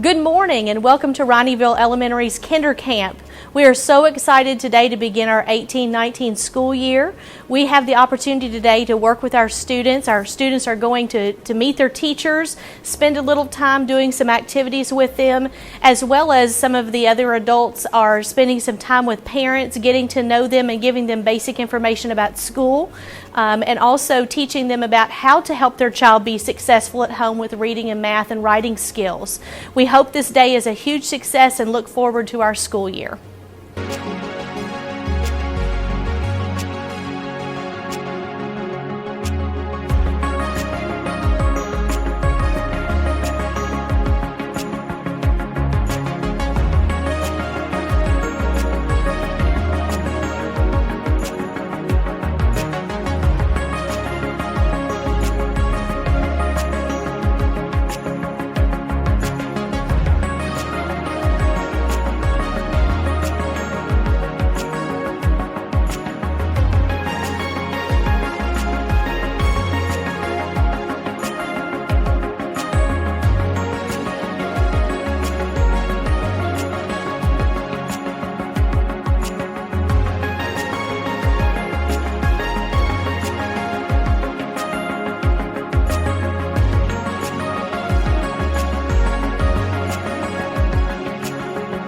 Good morning and welcome to Rineyville Elementary's Kinder Camp. We are so excited today to begin our 18-19 school year. We have the opportunity today to work with our students. Our students are going to meet their teachers, spend a little time doing some activities with them, as well as some of the other adults are spending some time with parents, getting to know them and giving them basic information about school, and also teaching them about how to help their child be successful at home with reading and math and writing skills. We hope this day is a huge success and look forward to our school year.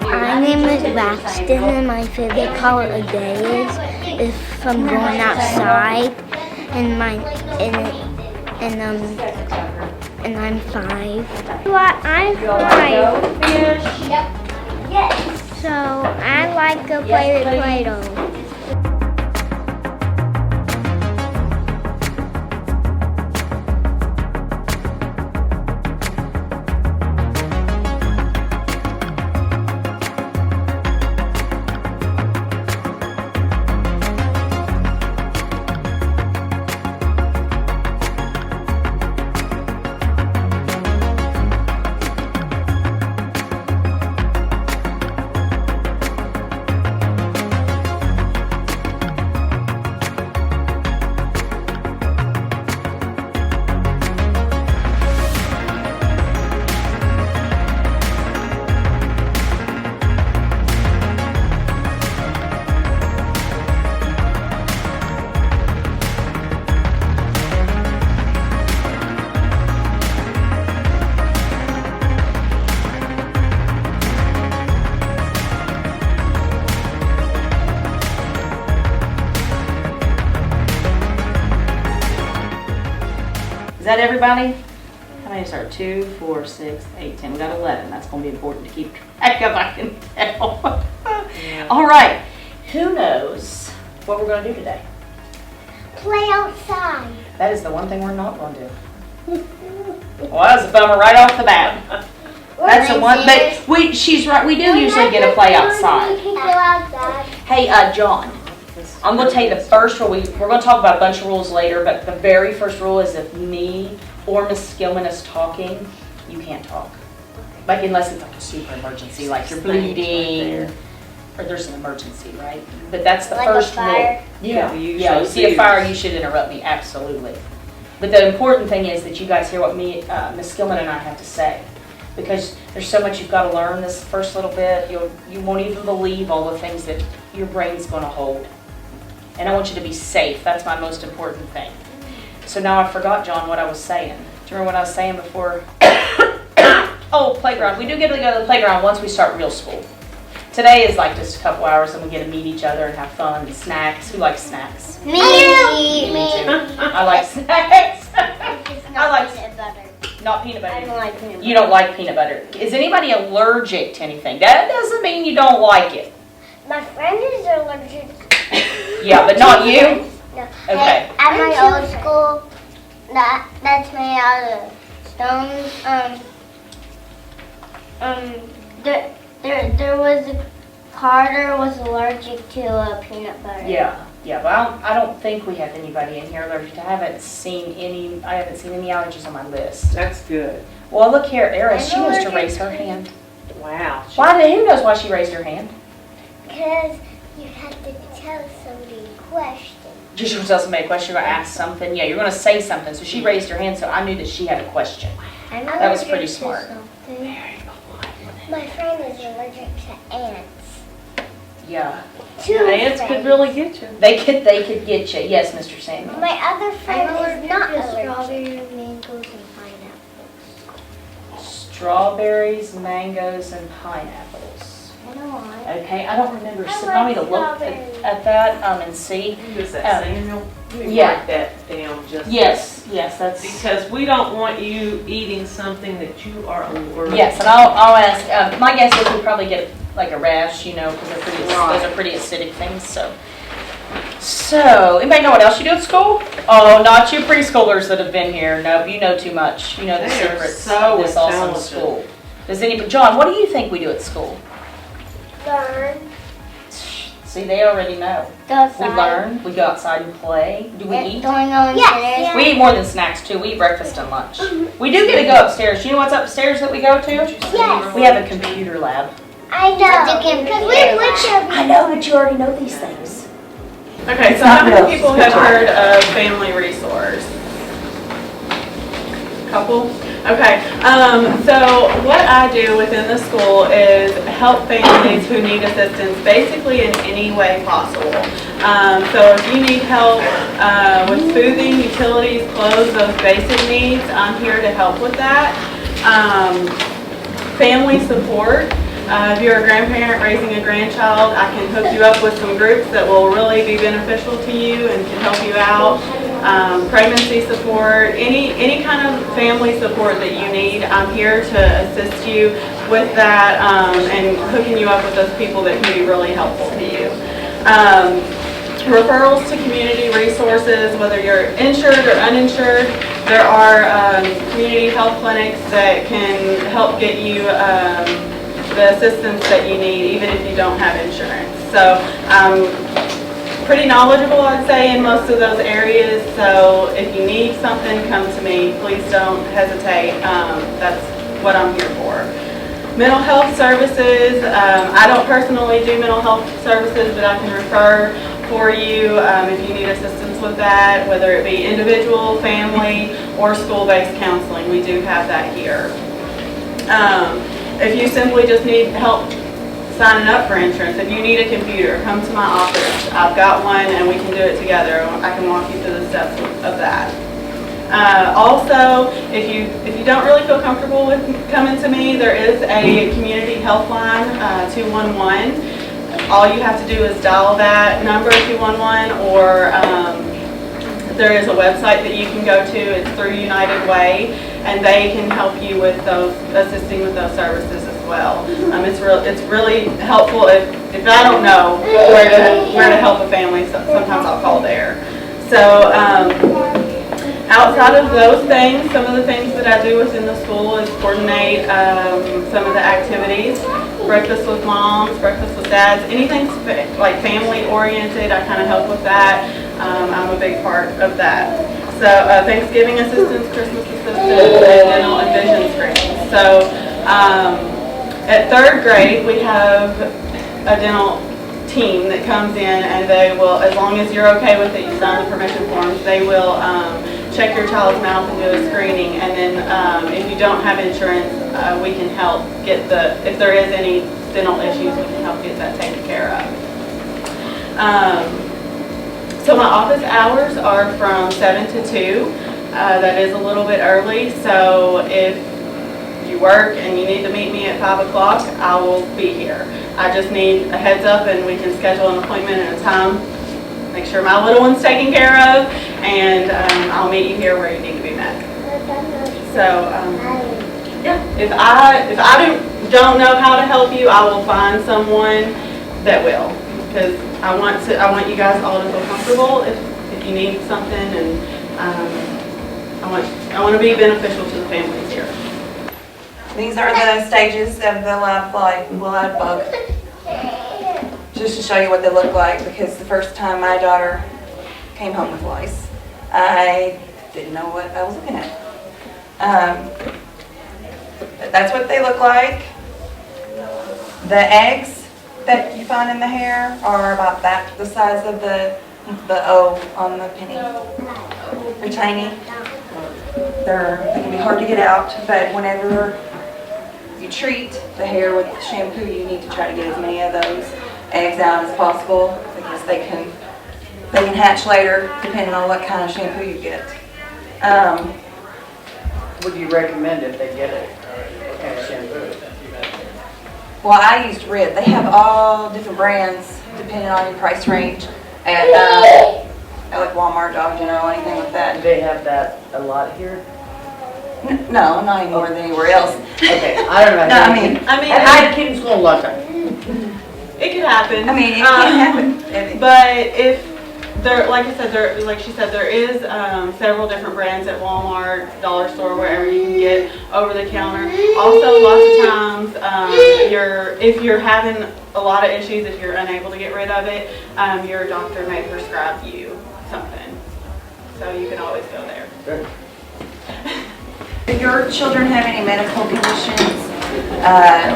My name is Braxton, and my favorite part of the day is from going outside, and I'm 5. I'm 5. So I like to play with Play-Doh. Is that everybody? How many are 2, 4, 6, 8, 10? We got 11. That's going to be important to keep track of, I can tell. All right. Who knows what we're going to do today? Play outside. That is the one thing we're not going to do. Well, that was a bummer right off the bat. That's the one. But she's right. We do usually get a play outside. Hey, John. I'm going to tell you the first rule. We're going to talk about a bunch of rules later, but the very first rule is if me or Miss Skillman is talking, you can't talk. Like unless it's like a super emergency, like you're bleeding, or there's an emergency, right? But that's the first rule. Yeah, you see a fire, you should interrupt me, absolutely. But the important thing is that you guys hear what Miss Skillman and I have to say. Because there's so much you've got to learn this first little bit. You won't even believe all the things that your brain's going to hold. And I want you to be safe. That's my most important thing. So now I forgot, John, what I was saying. Do you remember what I was saying before? Oh, playground. We do get to go to the playground once we start real school. Today is like just a couple hours and we get to meet each other and have fun and snacks. Who likes snacks? Me. Me too. I like snacks. I like peanut butter. Not peanut butter. I don't like peanut butter. You don't like peanut butter. Is anybody allergic to anything? That doesn't mean you don't like it. My friend is allergic. Yeah, but not you? No. Okay. At my old school, that's made out of stones. There was Carter was allergic to peanut butter. Yeah, but I don't think we have anybody in here allergic. I haven't seen any allergies on my list. That's good. Well, look here, Eris, she wants to raise her hand. Wow. Who knows why she raised her hand? Because you have to tell somebody a question. You're going to tell somebody a question, you're going to ask something. Yeah, you're going to say something. So she raised her hand, so I knew that she had a question. That was pretty smart. Very good. My friend is allergic to ants. Yeah. Ants could really get you. They could get you. Yes, Mr. Samuel. My other friend is not allergic. Mangoes and pineapples. Strawberries, mangoes, and pineapples. I know why. Okay, I don't remember. I So like I need to look strawberries. at that and see. Who's that, Samuel? Let me yeah. write that down just. Yes, that's. Because we don't want you eating something that you are allergic. Yes, and I'll ask. My guess is we probably get like a rash, you know, because they're pretty. Right. Those are pretty acidic things. So, anybody know what else you do at school? Oh, not you preschoolers that have been here. No, you know too much. You know the They are secrets so of this awesome intelligent. school. Does anybody, John? What do you think we do at school? Learn. See, they already know. We learn. We go outside and play. Do we eat? Don't we go upstairs? We eat more than snacks too. We eat breakfast and lunch. We do get to go upstairs. You know what's upstairs that we go to? Yes. We have a computer lab. I know. Because we went there. I know, but you already know these things. Okay, so how many people have heard of Family Resource? Couple? Okay, so what I do within the school is help families who need assistance basically in any way possible. So if you need help with fooding, utilities, clothes, those basic needs, I'm here to help with that. Family support. If you're a grandparent raising a grandchild, I can hook you up with some groups that will really be beneficial to you and can help you out. Pregnancy support, any kind of family support that you need, I'm here to assist you with that and hooking you up with those people that can be really helpful to you. Referrals to community resources, whether you're insured or uninsured, there are community health clinics that can help get you the assistance that you need, even if you don't have insurance. So pretty knowledgeable, I'd say, in most of those areas. So if you need something, come to me. Please don't hesitate. That's what I'm here for. Mental health services. I don't personally do mental health services, but I can refer for you if you need assistance with that, whether it be individual, family, or school-based counseling. We do have that here. If you simply just need help signing up for insurance, if you need a computer, come to my office. I've got one and we can do it together. I can walk you through the steps of that. Also, if you don't really feel comfortable with coming to me, there is a community health line, 211. All you have to do is dial that number, 211, or there is a website that you can go to. It's through United Way, and they can help you with assisting with those services as well. It's really helpful if I don't know where to help a family. Sometimes I'll call there. So outside of those things, some of the things that I do within the school is coordinate some of the activities. Breakfast with moms, breakfast with dads, anything like family oriented, I kind of help with that. I'm a big part of that. So Thanksgiving assistance, Christmas assistance, and dental and vision screenings. So at 3rd grade, we have a dental team that comes in, and they will, as long as you're okay with it, you sign the permission forms, they will check your child's mouth and do a screening. And then if you don't have insurance, we can help get if there is any dental issues, we can help get that taken care of. So my office hours are from 7 to 2. That is a little bit early, so if you work and you need to meet me at 5 o'clock, I will be here. I just need a heads up and we can schedule an appointment and a time. Make sure my little one's taken care of, and I'll meet you here where you need to be met. So yeah, if I don't know how to help you, I will find someone that will, because I want you guys all to feel comfortable if you need something, and I want to be beneficial to the families here. These are the stages of the live bug. Just to show you what they look like, because the first time my daughter came home with lice, I didn't know what I was looking at. But that's what they look like. The eggs that you find in the hair are about the size of the O on the penny. They're tiny. They can be hard to get out, but whenever you treat the hair with shampoo, you need to try to get as many of those eggs out as possible because they can hatch later depending on what kind of shampoo you get. Would you recommend if they get it? What kind of shampoo? Well, I used Red. They have all different brands depending on your price range at like Walmart, Dollar General, anything like Do that. they have that a lot here? No, not any more than anywhere else. Okay, I don't know. No, I mean, I mean, I had kids in school a lot of time. it could happen. I mean, it can happen. But if there, like I said, like she said, there is several different brands at Walmart, Dollar Store, wherever you can get over the counter. Also, lots of times, if you're having a lot of issues, if you're unable to get rid of it, your doctor may prescribe you something. So you can always go there. Good. If your children have any medical conditions,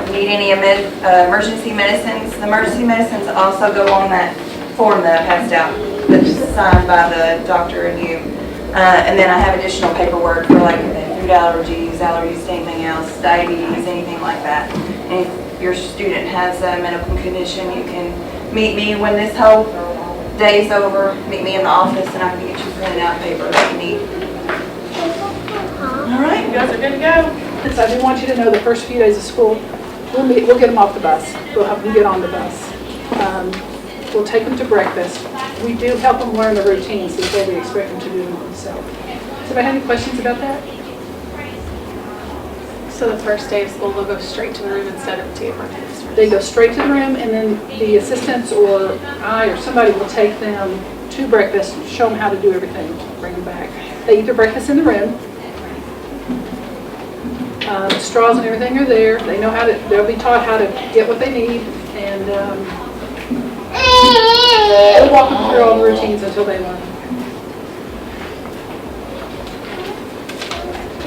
need any emergency medicines, the emergency medicines also go on that form that I passed out that's signed by the doctor and you. And then I have additional paperwork for like food allergies to anything else, diabetes, anything like that. And if your student has a medical condition, you can meet me when this whole day is over, meet me in the office and I can get you printed out paper that you need. All right, you guys are good to go. So I do want you to know the first few days of school, we'll get them off the bus. We'll help them get on the bus. We'll take them to breakfast. We do help them learn the routines before we expect them to do them themselves. Does anybody have any questions about that? So the first day of school, they'll go straight to the room instead of to breakfast? They go straight to the room and then the assistants or I or somebody will take them to breakfast, show them how to do everything, bring them back. They eat their breakfast in the room. Straws and everything are there. They know they'll be taught how to get what they need and we'll walk them through all the routines until they learn.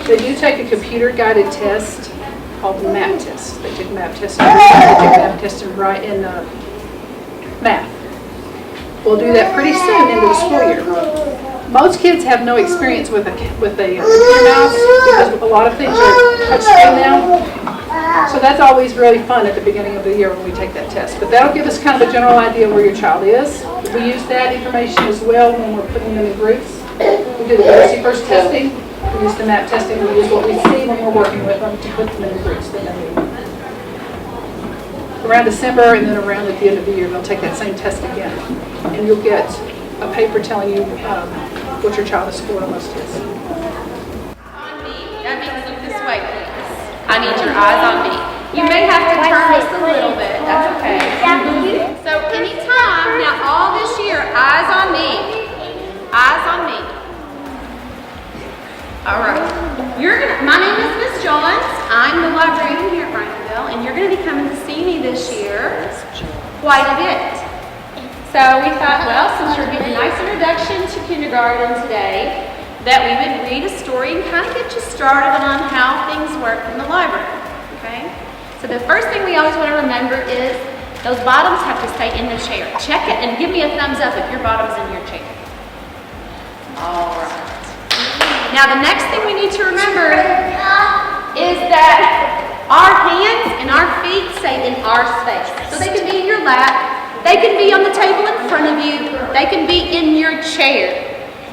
They do take a computer-guided test called the MAP test. They take MAP test in math. We'll do that pretty soon into the school year. Most kids have no experience with a computer mouse because a lot of things are touchscreen now. So that's always really fun at the beginning of the year when we take that test. But that'll give us kind of a general idea where your child is. We use that information as well when we're putting them in groups. We do the literacy first testing. We use the MAP testing. We use what we see when we're working with them to put them in groups that they need. Around December and then around at the end of the year, they'll take that same test again. And you'll get a paper telling you what your child has scored on those tests. On me. That means look this way, please. I need your eyes on me. You may have to turn this a little bit. That's okay. So anytime, now all this year, eyes on me. Eyes on me. All right. My name is Miss Johns. I'm the librarian here at Rineyville, and you're going to be coming to see me this year quite a bit. So we thought, well, since you're getting a nice introduction to kindergarten today, that we would read a story and kind of get you started on how things work in the library, okay? So the first thing we always want to remember is those bottoms have to stay in the chair. Check it and give me a thumbs up if your bottom's in your chair. All right. Now the next thing we need to remember is that our hands and our feet stay in our space. So they can be in your lap, they can be on the table in front of you, they can be in your chair.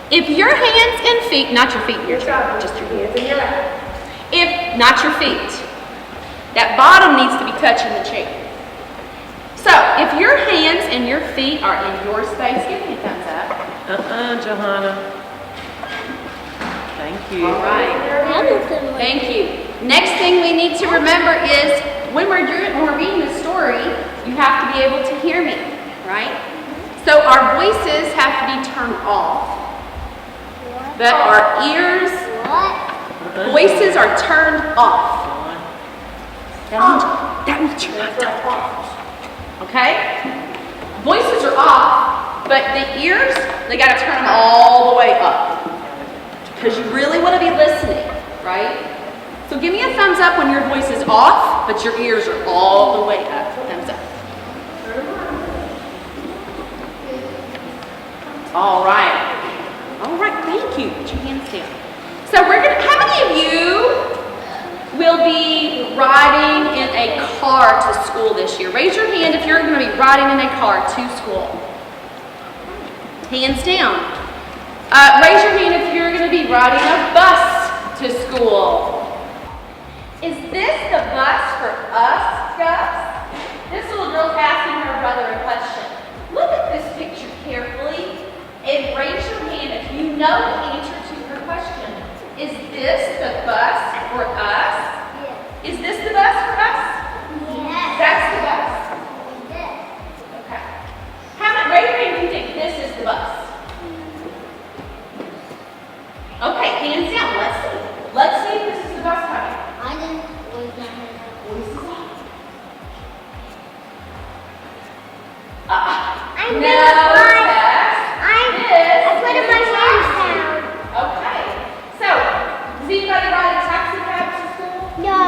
If your hands and feet, not your feet in your chair, just your hands in your lap. If not your feet, that bottom needs to be touching the chair. So if your hands and your feet are in your space, give me a thumbs up. Johanna. Thank you. All right. Thank you. Next thing we need to remember is when we're reading the story, you have to be able to hear me, right? So our voices have to be turned off, but our ears, voices are turned off. That means you're not turned off. Okay? Voices are off, but the ears, they got to turn them all the way up. Because you really want to be listening, right? So give me a thumbs up when your voice is off, but your ears are all the way up. Thumbs up. All right. All right, thank you. Put your hands down. So how many of you will be riding in a car to school this year? Raise your hand if you're going to be riding in a car to school. Hands down. Raise your hand if you're going to be riding a bus to school. Is this the bus for us, Gus? This little girl's asking her brother a question. Look at this picture carefully and raise your hand if you know the answer to her question. Is this the bus for us? Yeah. Is this the bus for us? Yes. That's the bus. Okay. How much, raise your hand if you think this is the bus. Okay, hands down. Let's see. Let's see if this is the bus coming. I didn't raise my hand. I No, missed mine. fast. I put my hands down. Okay. So, does anybody ride a taxi cab to school? No.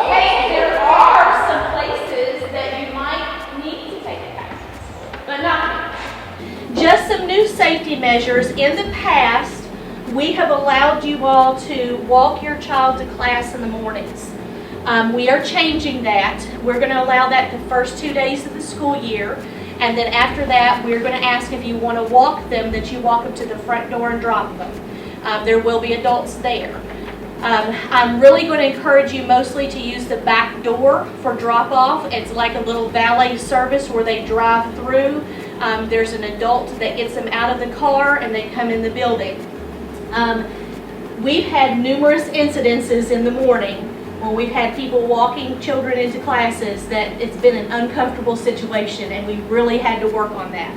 Hey, there are some places that you might need to take a taxi to school, but not me. Just some new safety measures. In the past, we have allowed you all to walk your child to class in the mornings. We are changing that. We're going to allow that the first 2 days of the school year, and then after that, we're going to ask if you want to walk them, that you walk them to the front door and drop them. There will be adults there. I'm really going to encourage you mostly to use the back door for drop-off. It's like a little valet service where they drive through. There's an adult that gets them out of the car and they come in the building. We've had numerous incidences in the morning when we've had people walking children into classes that it's been an uncomfortable situation, and we really had to work on that.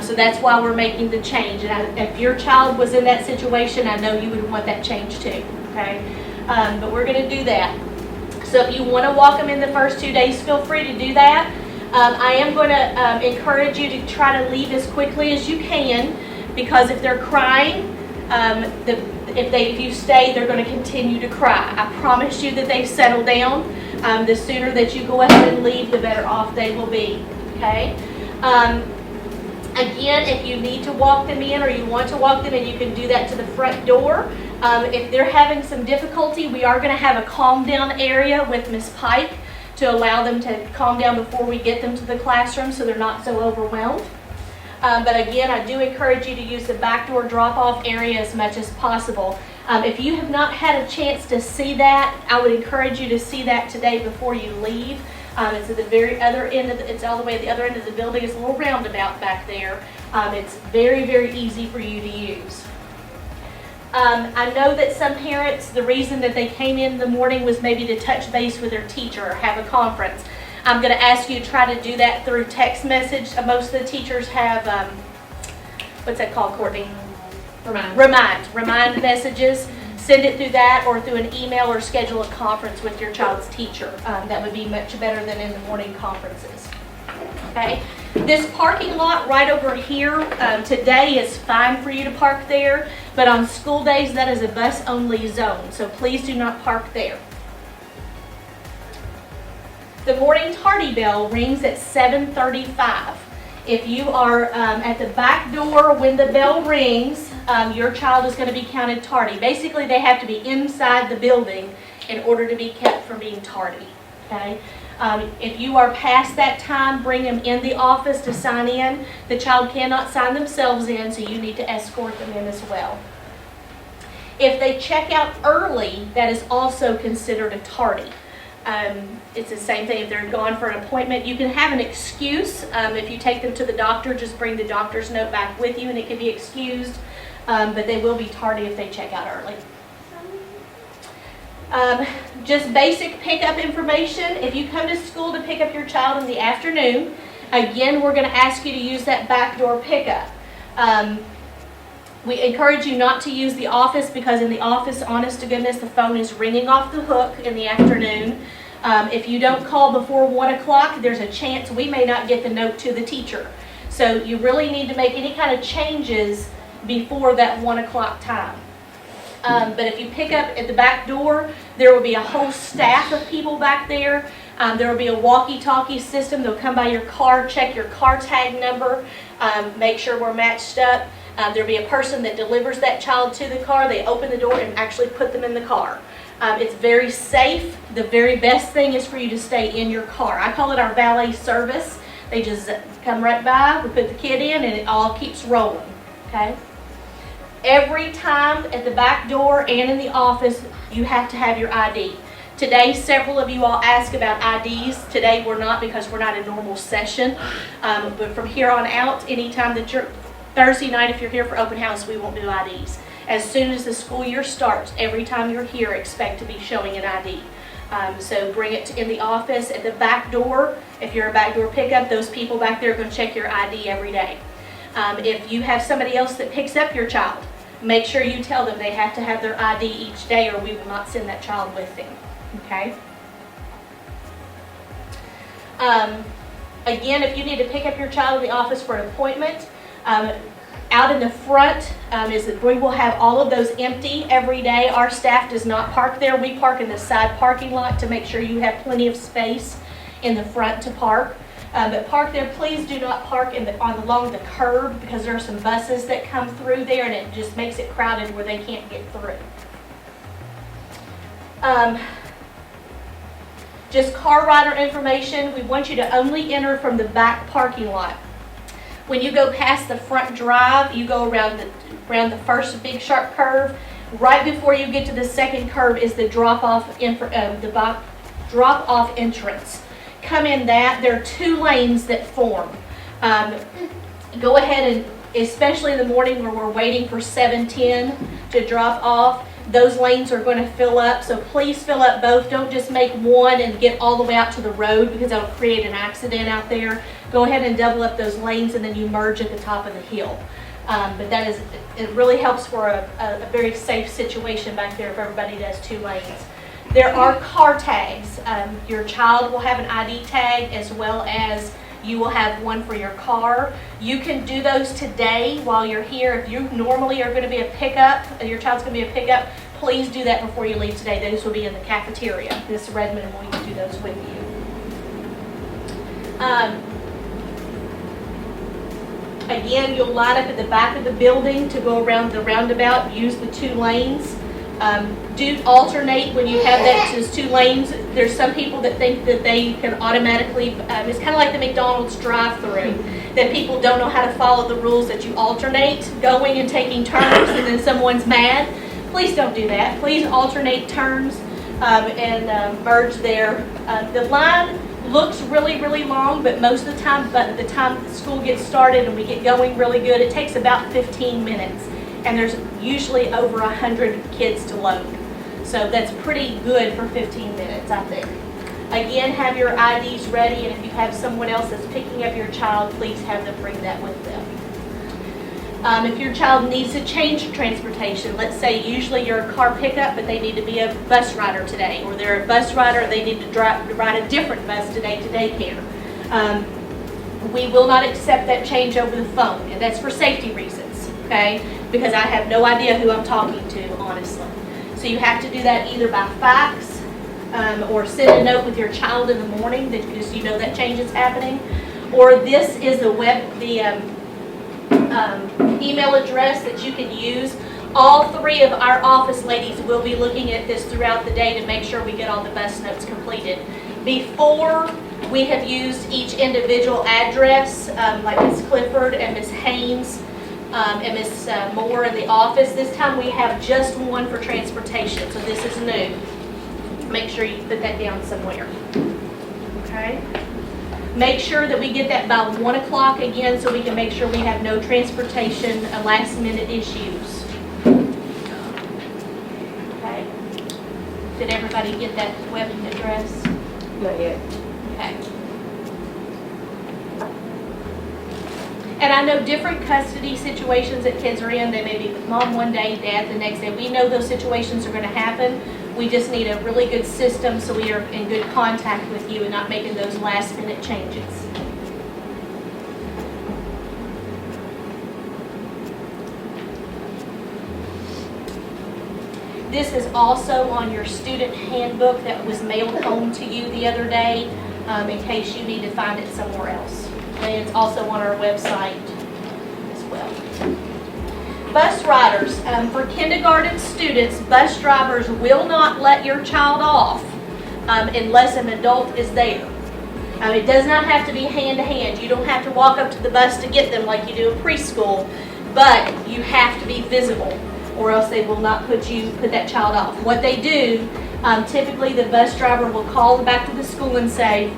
So that's why we're making the change. And if your child was in that situation, I know you would want that change too, okay? But we're going to do that. So if you want to walk them in the first 2 days, feel free to do that. I am going to encourage you to try to leave as quickly as you can, because if they're crying, if you stay, they're going to continue to cry. I promise you that they settle down. The sooner that you go ahead and leave, the better off they will be. Okay. Again, if you need to walk them in or you want to walk them in, you can do that to the front door. If they're having some difficulty, we are going to have a calm down area with Miss Pike to allow them to calm down before we get them to the classroom so they're not so overwhelmed. But again, I do encourage you to use the back door drop-off area as much as possible. If you have not had a chance to see that, I would encourage you to see that today before you leave. It's at the very other end of it's all the way at the other end of the building. It's a little roundabout back there. It's very, very easy for you to use. I know that some parents, the reason that they came in the morning was maybe to touch base with their teacher or have a conference. I'm going to ask you to try to do that through text message. Most of the teachers have, what's that called, Courtney? Remind messages. Send it through that or through an email, or schedule a conference with your child's teacher. That would be much better than in the morning conferences. Okay. This parking lot right over here today is fine for you to park there, but on school days that is a bus-only zone, so please do not park there. The morning tardy bell rings at 7:35. If you are at the back door when the bell rings, your child is going to be counted tardy. Basically, they have to be inside the building in order to be kept from being tardy. Okay. If you are past that time, bring them in the office to sign in. The child cannot sign themselves in, so you need to escort them in as well. If they check out early, that is also considered a tardy. It's the same thing if they're gone for an appointment. You can have an excuse. If you take them to the doctor, just bring the doctor's note back with you and it can be excused. But they will be tardy if they check out early. Just basic pickup information. If you come to school to pick up your child in the afternoon, again, we're going to ask you to use that back door pickup. We encourage you not to use the office, because in the office, honest to goodness, the phone is ringing off the hook in the afternoon. If you don't call before 1 o'clock, there's a chance we may not get the note to the teacher. So you really need to make any kind of changes before that 1 o'clock time. But if you pick up at the back door, there will be a whole staff of people back there. There will be a walkie-talkie system. They'll come by your car, check your car tag number, make sure we're matched up. There'll be a person that delivers that child to the car. They open the door and actually put them in the car. It's very safe. The very best thing is for you to stay in your car. I call it our valet service. They just come right by, we put the kid in, and it all keeps rolling, okay? Every time at the back door and in the office, you have to have your ID. Today, several of you all ask about IDs. Today, we're not because we're not in normal session. But from here on out, anytime that you're, Thursday night, if you're here for open house, we won't do IDs. As soon as the school year starts, every time you're here, expect to be showing an ID. So bring it in the office at the back door. If you're a backdoor pickup, those people back there are going to check your ID every day. If you have somebody else that picks up your child, make sure you tell them they have to have their ID each day or we will not send that child with them. Okay? Again, if you need to pick up your child in the office for an appointment, out in the front is that we will have all of those empty every day. Our staff does not park there. We park in the side parking lot to make sure you have plenty of space in the front to park. But park there. Please do not park along the curb because there are some buses that come through there and it just makes it crowded where they can't get through. Just car rider information. We want you to only enter from the back parking lot. When you go past the front drive, you go around the first big sharp curve. Right before you get to the second curve is the drop-off entrance. Come in that. There are 2 lanes that form. Go ahead and, especially in the morning where we're waiting for 7:10 to drop off, those lanes are going to fill up. So please fill up both. Don't just make one and get all the way out to the road because that'll create an accident out there. Go ahead and double up those lanes and then you merge at the top of the hill. But it really helps for a very safe situation back there if everybody does 2 lanes. There are car tags. Your child will have an ID tag as well as you will have one for your car. You can do those today while you're here. If you normally are going to be a pickup, your child's going to be a pickup, please do that before you leave today. Those will be in the cafeteria. Miss Redmond will do those with you. Again, you'll line up at the back of the building to go around the roundabout. Use the 2 lanes. Do alternate when you have those 2 lanes. There's some people that think that they can automatically, it's kind of like the McDonald's drive-through, that people don't know how to follow the rules, that you alternate going and taking turns and then someone's mad. Please don't do that. Please alternate turns and merge there. The line looks really, really long, but most of the time, by the time school gets started and we get going really good, it takes about 15 minutes. And there's usually over 100 kids to load. So that's pretty good for 15 minutes, I think. Again, have your IDs ready, and if you have someone else that's picking up your child, please have them bring that with them. If your child needs to change transportation, let's say usually you're a car pickup, but they need to be a bus rider today, or they're a bus rider, they need to ride a different bus today to daycare. We will not accept that change over the phone, and that's for safety reasons, okay? Because I have no idea who I'm talking to, honestly. So you have to do that either by fax or send a note with your child in the morning because you know that change is happening. Or this is the email address that you can use. All 3 of our office ladies will be looking at this throughout the day to make sure we get all the bus notes completed. Before, we have used each individual address, like Ms. Clifford and Ms. Haynes and Ms. Moore in the office. This time we have just one for transportation, so this is new. Make sure you put that down somewhere. Okay? Make sure that we get that by 1 o'clock again so we can make sure we have no transportation last minute issues. Okay? Did everybody get that web address? Not yet. Okay. And I know different custody situations that kids are in. They may be with mom one day, dad the next day. We know those situations are going to happen. We just need a really good system so we are in good contact with you and not making those last minute changes. This is also on your student handbook that was mailed home to you the other day in case you need to find it somewhere else. And it's also on our website as well. bus riders, for kindergarten students, bus drivers will not let your child off unless an adult is there. It does not have to be hand to hand. You don't have to walk up to the bus to get them like you do in preschool, but you have to be visible, or else they will not put that child off. What they do, typically the bus driver will call back to the school and say,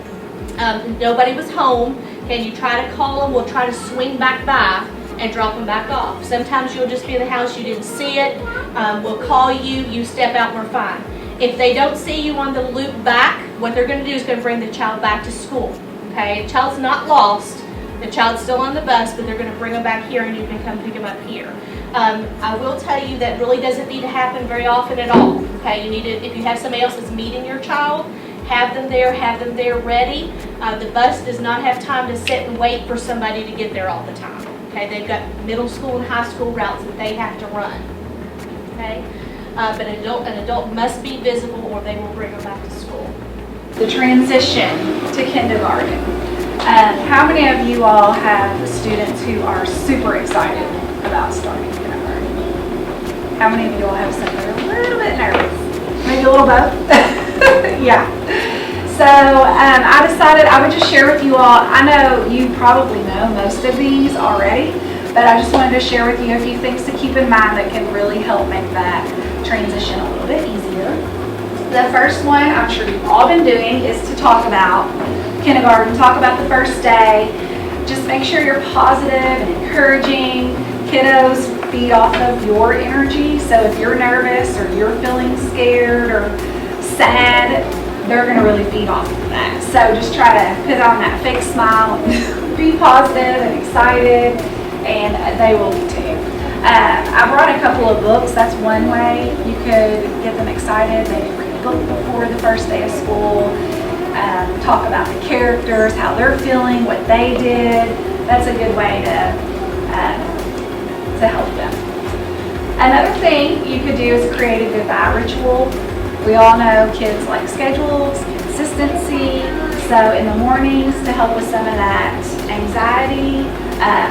nobody was home. Can you try to call them? We'll try to swing back by and drop them back off. Sometimes you'll just be in the house, you didn't see it. We'll call you, you step out, and we're fine. If they don't see you on the loop back, what they're going to do is going to bring the child back to school. Okay, the child's not lost. The child's still on the bus, but they're going to bring them back here, and you can come pick them up here. I will tell you that really doesn't need to happen very often at all. Okay, you need to, if you have somebody else that's meeting your child, have them there ready. The bus does not have time to sit and wait for somebody to get there all the time. Okay, they've got middle school and high school routes that they have to run. Okay, but an adult must be visible, or they will bring them back to school. The transition to kindergarten. How many of you all have students who are super excited about starting kindergarten? How many of you all have some that are a little bit nervous? Maybe a little both? Yeah. So I decided I would just share with you all. I know you probably know most of these already, but I just wanted to share with you a few things to keep in mind that can really help make that transition a little bit easier. The first one I'm sure you've all been doing is to talk about kindergarten, talk about the first day. Just make sure you're positive and encouraging. Kiddos feed off of your energy, so if you're nervous or you're feeling scared or sad, they're going to really feed off of that. So just try to put on that fake smile, be positive and excited, and they will be too. I brought a couple of books. That's one way you could get them excited. They can read a book before the first day of school, talk about the characters, how they're feeling, what they did. That's a good way to help them. Another thing you could do is create a goodbye ritual. We all know kids like schedules, consistency, so in the mornings to help with some of that anxiety,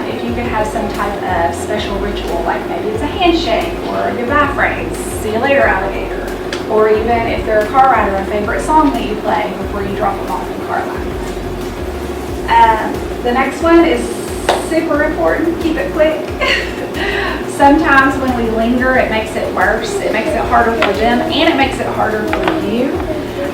if you could have some type of special ritual, like maybe it's a handshake or a goodbye phrase, see you later alligator, or even if they're a car rider, a favorite song that you play before you drop them off in car line. The next one is super important, keep it quick. Sometimes when we linger, it makes it worse. It makes it harder for them, and it makes it harder for you.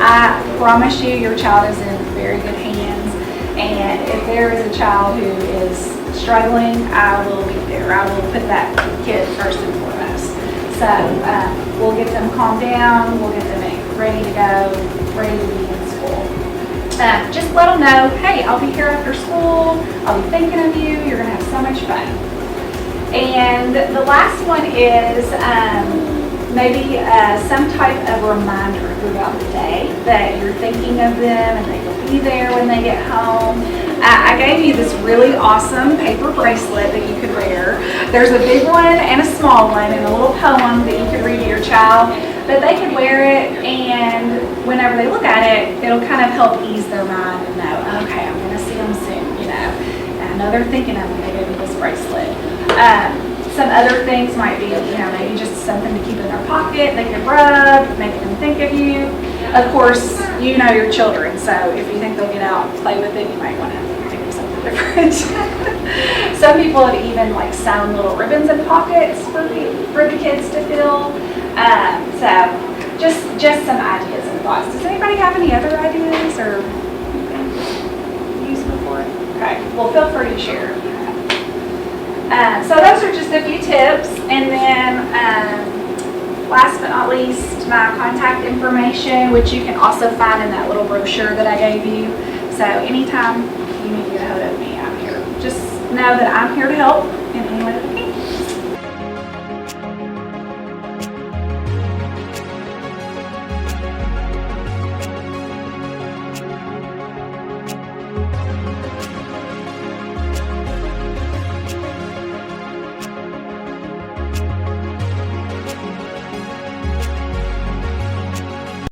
I promise you, your child is in very good hands. And if there is a child who is struggling, I will be there. I will put that kid first and foremost. So we'll get them calmed down. We'll get them ready to go, ready to be in school. Just let them know, hey, I'll be here after school. I'll be thinking of you. You're going to have so much fun. And the last one is maybe some type of reminder throughout the day that you're thinking of them and they will be there when they get home. I gave you this really awesome paper bracelet that you could wear. There's a big one and a small one and a little poem that you could read to your child. But they could wear it, and whenever they look at it, it'll kind of help ease their mind and know, okay, I'm going to see them soon, you know. And I know they're thinking of me, they gave me this bracelet. Some other things might be, you know, maybe just something to keep in their pocket, they could rub, make them think of you. Of course, you know your children, so if you think they'll get out and play with it, you might want to think of something different. Some people have even like sewn little ribbons in pockets for the kids to feel. So just some ideas and thoughts. Does anybody have any other ideas or anything used before? Okay, well feel free to share. So those are just a few tips, and then last but not least, my contact information, which you can also find in that little brochure that I gave you. So anytime you need to get a hold of me, I'm here. Just know that I'm here to help in any way that I can.